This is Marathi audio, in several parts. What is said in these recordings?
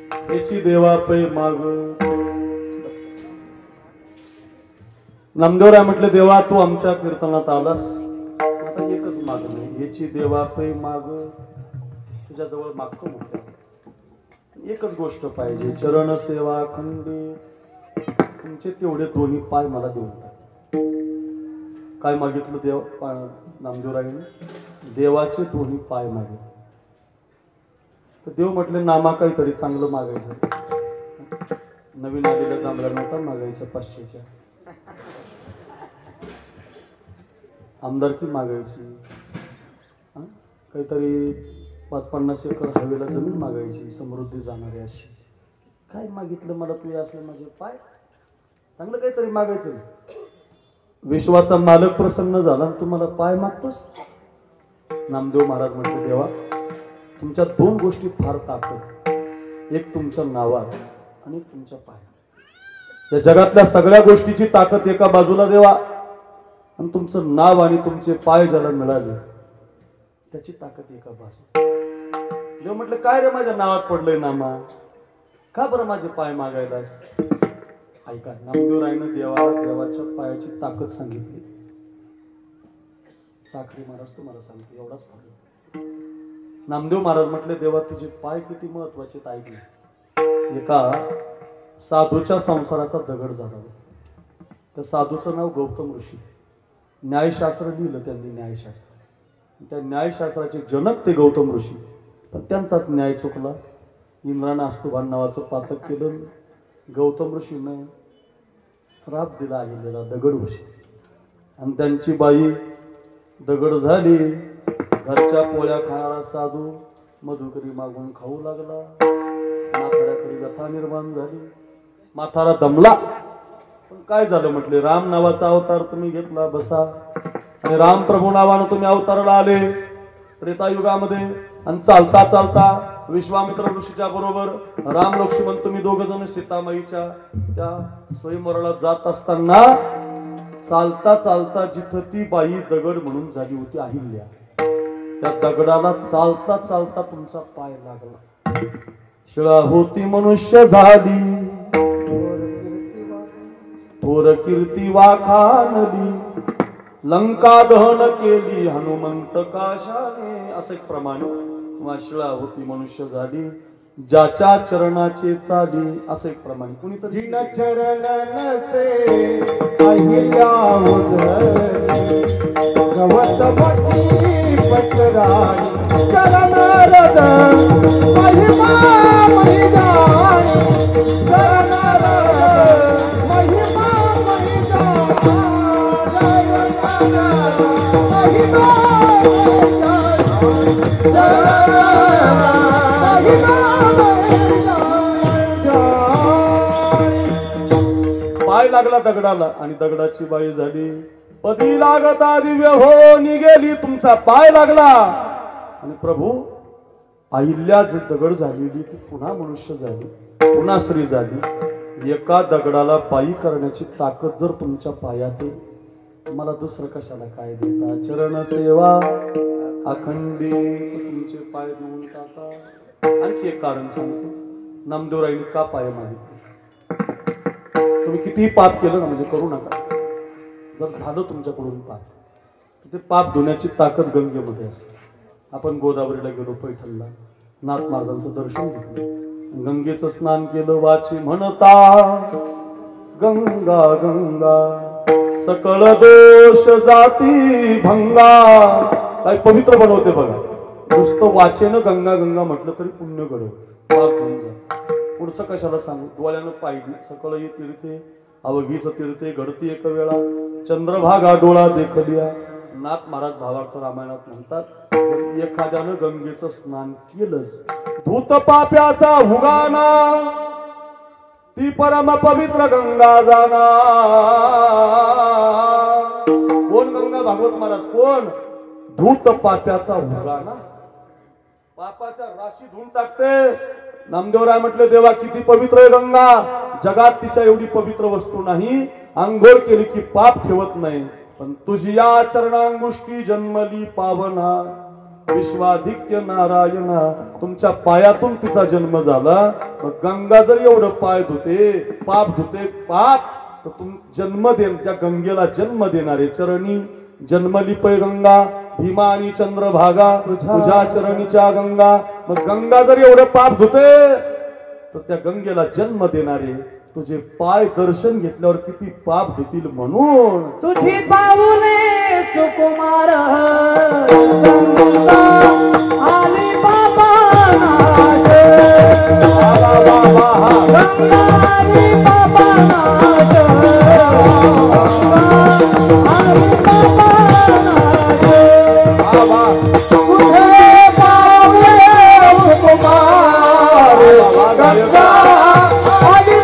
याची देवा पै माग नामदेवराय म्हटले, देवा तू आमच्या कीर्तनात आलास, आता एकच मागणं, याची देवा पै माग तुझ्या जवळ मागतो म्हटलं. एकच गोष्ट पाहिजे, चरण सेवा खंडी, तुमचे तेवढे दोन्ही पाय मला देऊन टाक. काय मागितलं देव नामदेवरायने? देवाचे दोन्ही पाय मागितले. तर देव म्हटले, नामा काहीतरी चांगलं मागायचं. नवीन आलेल्या जांभळ्या नोटा मागायच्या 500च्या, आमदारकी मागायची, काहीतरी 50 एकर हवेला जमीन मागायची, समृद्धी जाणारी अशी. काय मागितलं मला तू असले माझे पाय? चांगलं काहीतरी मागायचं. विश्वाचा मालक प्रसन्न झाला, तू मला पाय मागतोस? नामदेव महाराज म्हटले, देवा तुमच्या दोन गोष्टी फार ताकद, एक तुमच्या नावात आणि एक तुमच्या पायात. या जगातल्या सगळ्या गोष्टीची ताकद एका बाजूला देवा, आणि तुमचं नाव आणि तुमचे पाय ज्याला मिळाले त्याची ताकद एका बाजूला. देव म्हटलं, काय रे माझ्या नावात पडलंय नामा, का बरं माझे पाय मागायलास? ऐका, नामदेवरायनं देवाला देवाच्या पायाची ताकद सांगितली. साखरी महाराज तुम्हाला सांगतो, एवढाच फरक. नामदेव महाराज म्हटले, देवा तुझे पाय किती महत्वाचे ऐकले. एका साधूच्या संसाराचा दगड झाला. त्या साधूचं नाव गौतम ऋषी. न्यायशास्त्र लिहिलं त्यांनी, न्यायशास्त्र. त्या न्यायशास्त्राचे जनक ते गौतम ऋषी. पण त्यांचाच न्याय चुकला. इंद्रानं अस्तुभान नावाचं पातक केलं. गौतम ऋषीनं श्राप दिला अहिल्याला, दगड ऋषी. आणि त्यांची बाई दगड झाली. घरच्या पोळ्या खाणारा साधू मधुकरी मागून खाऊ लागला. म्हाताऱ्याकडे व्यथा निर्माण झाली. म्हातारा दमला. पण काय झालं म्हटले, राम नावाचा अवतार तुम्ही घेतला, बसा. आणि राम प्रभू नावानं तुम्ही अवताराला आले त्रेतायुगामध्ये. आणि चालता चालता विश्वामित्र ऋषीच्या बरोबर राम लक्ष्मण तुम्ही दोघ जण सीतामाईच्या त्या स्वयंवराला जात असताना चालता चालता जिथं ती बाई दगड म्हणून झाली होती अहिल्या, त्या दगडाला चालता चालता तुमचा पाय लागला. शिळा होती मनुष्य झाली, थोर कीर्ती वाखाणली, लंका दहन केली हनुमंत काशाने. असं एक प्रमाणे शिळा होती मनुष्य झाली, ज्याच्या चरणाचे चाली. असं एक प्रमाणे कुणीतरी चरण नसे अहिल्या उधळली, गवत पटी पटराई चरण रद महिमा मैदानी, चरण रद महिमा मैदानी, महिमा पाय लागला दगडाला आणि दगडाची बाई झाली. पती लागता दिव्य हो निघेली, तुमचा पाय लागला. आणि प्रभू अहिल्या जी दगड झालेली ती पुन्हा मनुष्य झाली, पुन्हा स्त्री झाली. एका दगडाला बाई करण्याची ताकद जर तुमच्या पायात आहे, मला दुसरं कशाला काय देता? चरण सेवा अखंडी तुमचे पाय देऊन टाका. आणखी एक कारण सांगतो, नामदेवरायने का पाय मागितले? तुम्ही कितीही पाप केलं ना, म्हणजे करू नका, जर झालं तुमच्याकडून पाप, ते पाप धुण्याची ताकद गंगेमध्ये असते. आपण गोदावरीला गेलो, पैठणला, नाथ महाराजांचं दर्शन घेतलं, गंगेचं स्नान केलं. वाची म्हणता गंगा गंगा सकळ दोष जाती भंगा. काय पवित्र बनवते बघा. नुसतं वाचेनं गंगा गंगा म्हटलं तरी पुण्य घडव, पाप होऊन जात. पुढचं कशाला सांगू? डोळ्यानं पाहिजे सकळ ये तीर्थे अवघीच तीर्थे घडती एक वेळा, चंद्रभागा डोळा देखलिया. नाथ महाराज भावार्थ रामायणात म्हणतात, जर एखाद्यानं गंगेचं स्नान केलंच, धूत पाप्याचा उगाना ती परम पवित्र गंगा जाना. कोण गंगा? भागवत महाराज. कोण? धूत पाप्याचा उगाना, पापाच्या राशी धुवून टाकते. नामदेवराय म्हटले, देवा किती पवित्र आहे गंगा, जगात तिच्या एवढी पवित्र वस्तू नाही. अंघोळ केली की पाप ठेवत नाही, पण तुझी या चरणांगुष्टी जन्मली पावना. विश्वाधिक्य नारायणा, तुमच्या पायातून तिचा जन्म झाला. मग गंगा जर एवढं पाय धुते, पाप धुते, पाप, तर जन्म ज्या गंगेला जन्म देणारे चरणी जन्मली पै गंगा, भीमा आणि चंद्रभागा तुझ्या चरणीच्या गंगा. मग गंगा जर एवढं पाप धुते, तर त्या गंगेला जन्म देणारे तुझे पाय दर्शन घेतल्यावर किती पाप धुतील. म्हणून तुझी पाऊले सुकुमार आली बाबा नाथ, आली बाबा नाथ, आली बाबा नाथ. तुझे पाऊले सुकुमार गंगा आली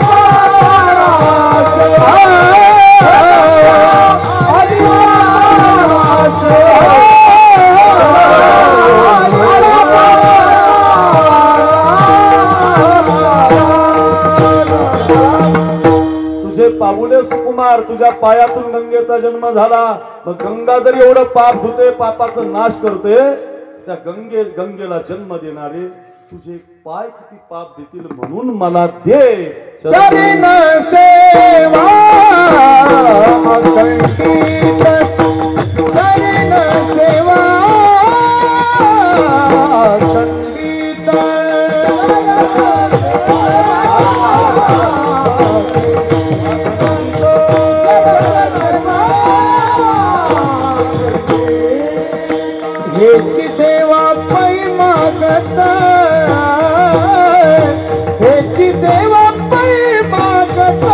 पाऊले सुकुमार, तुझ्या पायातून गंगेचा जन्म झाला. मग गंगा जर एवढं पाप धुते, पापाचा नाश करते, त्या गंगेला जन्म देणारे तुझे पाय किती पाप देतील. म्हणून मला दे चरण सेवा संगीत, चरण सेवा संगीत. हेची सेवा पै मागत, हेची देवा पै मागत,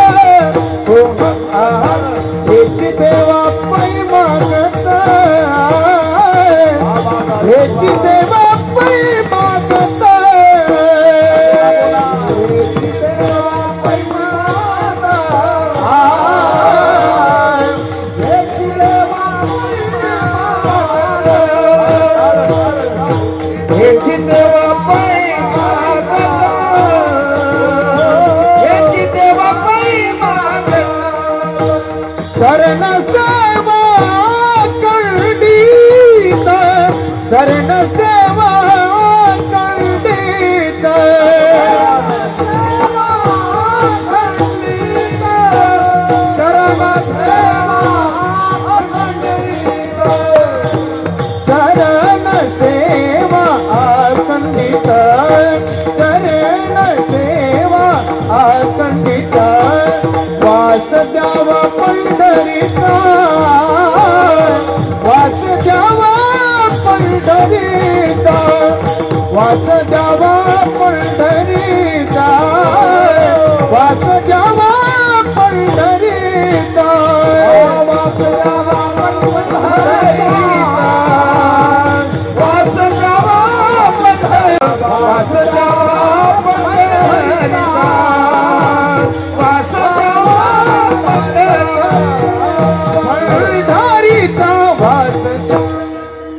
हेची देवा पै मागत, हेची देवा पै मागत, हेची देवा पै मागत, हेची देवा हेची देवा पै शरण सेवा कंडित, शरण सेवा कंडित, शरण सेवा अखंडित, शरण सेवा अखंडित, शरण सेवा अखंडित. वास द्यावा पंढरीचा, वास द्यावा पंढरीचा, वास